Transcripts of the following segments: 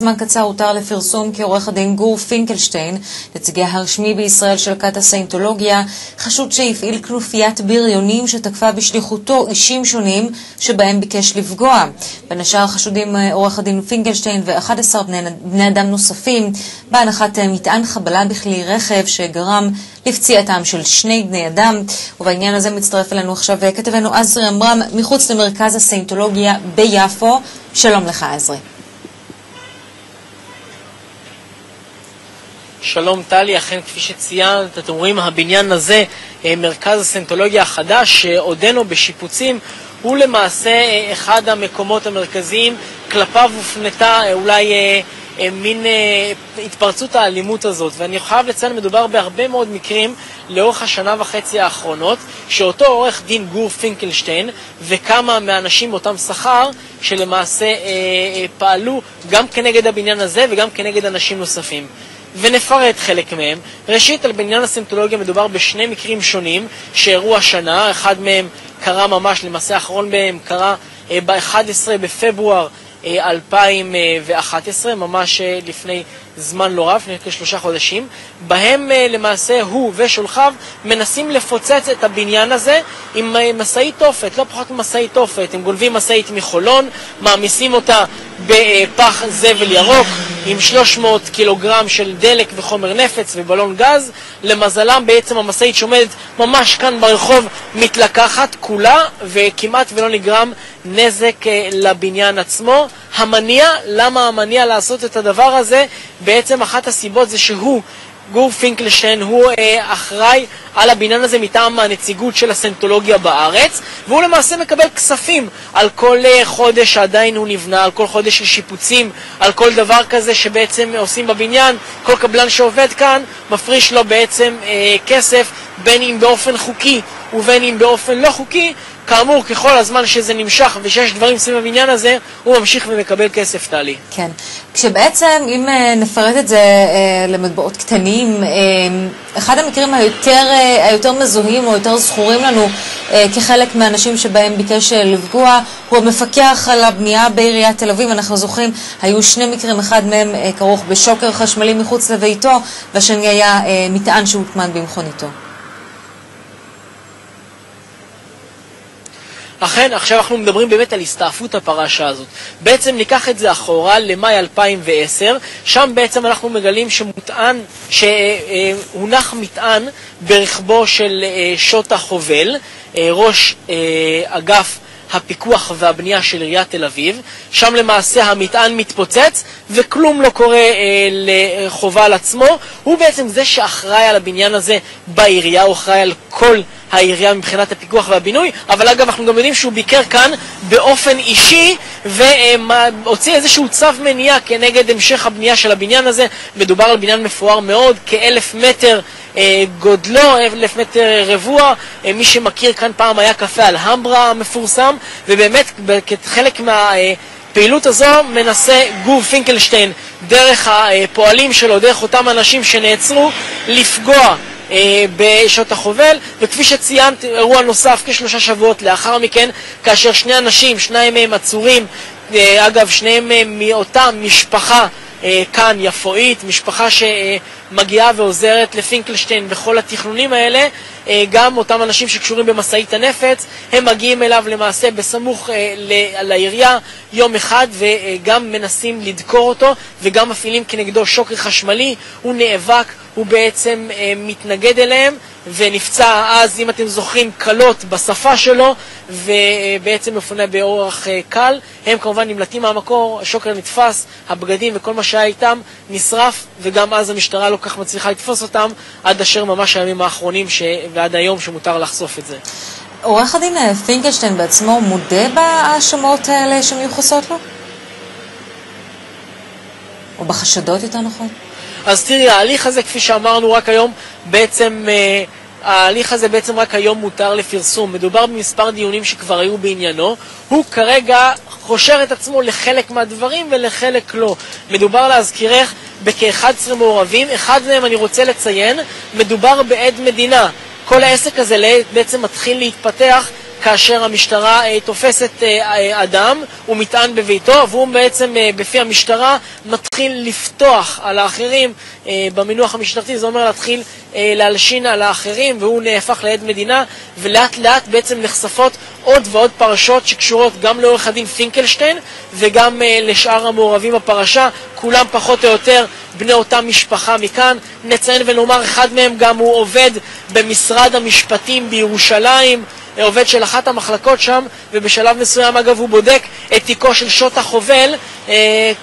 זמן קצר הותר לפרסום כי עורך הדין גור פינקלשטיין, נציגה הרשמי בישראל של כת הסיינטולוגיה, חשוד שהפעיל כנופיית בריונים שתקפה בשליחותו אישים שונים שבהם ביקש לפגוע. בין השאר חשודים עורך הדין פינקלשטיין ו11 בני אדם נוספים בהנחת מטען חבלה בכלי רכב שגרם לפציעתם של 2 בני אדם. ובעניין הזה מצטרף אלינו עכשיו כתבנו עזרי אמרם מחוץ למרכז הסיינטולוגיה ביפו. שלום לך עזרי. שלום טלי, אכן כפי שציינת, אתם רואים הבניין הזה, מרכז הסיינטולוגיה החדש שעודנו בשיפוצים, הוא למעשה אחד המקומות המרכזיים כלפיו הופנתה אולי מין התפרצות האלימות הזאת. ואני חייב לציין, מדובר בהרבה מאוד מקרים לאורך השנה וחצי האחרונות, שאותו עורך דין גור פינקלשטיין וכמה מהאנשים באותם שכר שלמעשה פעלו גם כנגד הבניין הזה וגם כנגד אנשים נוספים. ונפרט חלק מהם. ראשית, על בניין הסיינטולוגיה מדובר בשני מקרים שונים שאירעו השנה. אחד מהם קרה ממש, למעשה האחרון בהם קרה ב-11 בפברואר 2011, ממש לפני זמן לא רב, לפני כ3 חודשים, בהם למעשה הוא ושולחיו מנסים לפוצץ את הבניין הזה עם מסעית תופת, לא פחות ממסעית תופת. הם גונבים מסעית מחולון, מעמיסים אותה בפח זבל ירוק עם 300 קילוגרם של דלק וחומר נפץ ובלון גז. למזלם בעצם המסעית שעומדת ממש כאן ברחוב מתלקחת כולה וכמעט ולא נגרם נזק לבניין עצמו. המניע, למה המניע לעשות את הדבר הזה? בעצם אחת הסיבות זה שהוא, גור פינקלשטיין, הוא אחראי על הבניין הזה מטעם הנציגות של הסיינטולוגיה בארץ, והוא למעשה מקבל כספים על כל חודש שעדיין הוא נבנה, על כל חודש של שיפוצים, על כל דבר כזה שבעצם עושים בבניין. כל קבלן שעובד כאן מפריש לו בעצם כסף, בין אם באופן חוקי ובין אם באופן לא חוקי. כאמור, ככל הזמן שזה נמשך ושיש דברים סביב הבניין הזה, הוא ממשיך ומקבל כסף, טלי. כן. כשבעצם, אם נפרט את זה למטבעות קטנים, אחד המקרים היותר מזוהים או יותר זכורים לנו כחלק מהאנשים שבהם ביקש לפגוע, הוא המפקח על הבנייה בעיריית תל אביב. אנחנו זוכרים, היו 2 מקרים, אחד מהם כרוך בשוקר חשמלי מחוץ לביתו, והשני היה מטען שהוטמן במכוניתו. אכן, עכשיו אנחנו מדברים באמת על הסתעפות הפרשה הזאת. בעצם ניקח את זה אחורה למאי 2010, שם בעצם אנחנו מגלים שהונח מטען ברכבו של שוטה חובל, ראש אגף הפיקוח והבנייה של עיריית תל אביב. שם למעשה המטען מתפוצץ וכלום לא קורה לחובל עצמו. הוא בעצם זה שאחראי על הבניין הזה בעירייה, הוא אחראי על כל העירייה מבחינת הפיקוח והבינוי, אבל אגב אנחנו גם יודעים שהוא ביקר כאן באופן אישי והוציא איזשהו צו מניעה כנגד המשך הבנייה של הבניין הזה. מדובר על בניין מפואר מאוד, כ-1,000 מטר גודלו, 1,000 מטר רבוע. מי שמכיר, כאן פעם היה קפה אלהמברה המפורסם, ובאמת כחלק מהפעילות הזו מנסה גור פינקלשטיין דרך הפועלים שלו, דרך אותם אנשים שנעצרו, לפגוע בשעות החובל. וכפי שציינת, אירוע נוסף כ3 שבועות לאחר מכן, כאשר 2 אנשים, 2 מהם עצורים, אגב 2 מהם מאותה משפחה כאן יפואית, משפחה שמגיעה ועוזרת לפינקלשטיין בכל התכנונים האלה. גם אותם אנשים שקשורים במסעית הנפץ, הם מגיעים אליו למעשה בסמוך לעירייה יום אחד וגם מנסים לדקור אותו וגם מפעילים כנגדו שוקר חשמלי. הוא נאבק, הוא בעצם מתנגד אליהם ונפצע אז, אם אתם זוכרים, קלות בשפה שלו, ובעצם מפונה באורח קל. הם כמובן נמלטים מהמקור, השוקר נתפס, הבגדים וכל מה שהיה איתם נשרף, וגם אז המשטרה לא כך מצליחה לתפוס אותם עד אשר ממש הימים האחרונים ועד היום שמותר לחשוף את זה. עורך הדין פינקלשטיין בעצמו מודה בהאשמות האלה שמיוחסות לו? או בחשדות יותר נכון? אז תראי, ההליך הזה, כפי שאמרנו, רק היום בעצם ההליך הזה בעצם רק היום מותר לפרסום. מדובר במספר דיונים שכבר היו בעניינו. הוא כרגע חושר את עצמו לחלק מהדברים ולחלק לא. מדובר, להזכירך, בכ-11 מעורבים. אחד מהם אני רוצה לציין, מדובר בעד מדינה. כל העסק הזה בעצם מתחיל להתפתח כאשר המשטרה תופסת אדם, הוא מטען בביתו, והוא בעצם בפי המשטרה מתחיל לפתוח על האחרים. במינוח המשטרתי זה אומר להתחיל להלשין על האחרים, והוא נהפך לעד מדינה, ולאט לאט בעצם נחשפות עוד ועוד פרשות שקשורות גם לעורך הדין פינקלשטיין וגם לשאר המעורבים בפרשה, כולם פחות או יותר בני אותה משפחה מכאן. נציין ונאמר, אחד מהם גם הוא עובד במשרד המשפטים בירושלים, עובד של אחת המחלקות שם, ובשלב מסוים אגב הוא בודק את תיקו של שוטה חובל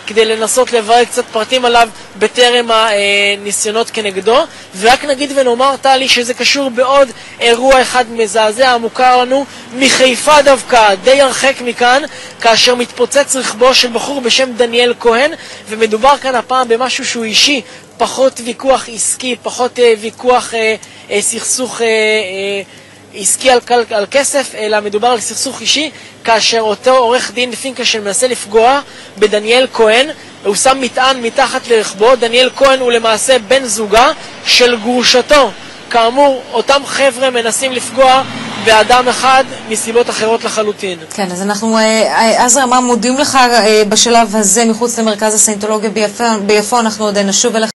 כדי לנסות לברר קצת פרטים עליו בטרם הניסיונות כנגדו. ורק נגיד ונאמר, טלי, שזה קשור בעוד אירוע אחד מזעזע המוכר לנו מחיפה דווקא, די הרחק מכאן, כאשר מתפוצץ רכבו של בחור בשם דניאל כהן, ומדובר כאן הפעם במשהו שהוא אישי, פחות ויכוח עסקי, פחות ויכוח סכסוך עסקי על כסף, אלא מדובר על סכסוך אישי, כאשר אותו עורך דין פינקלשטיין מנסה לפגוע בדניאל כהן, הוא שם מטען מתחת לרכבו. דניאל כהן הוא למעשה בן זוגה של גרושתו. כאמור, אותם חבר'ה מנסים לפגוע באדם אחד מסיבות אחרות לחלוטין. כן, אז אנחנו, עזרא, מה מודים לך בשלב הזה מחוץ למרכז הסיינטולוגיה ביפו, אנחנו עוד נשוב אליך.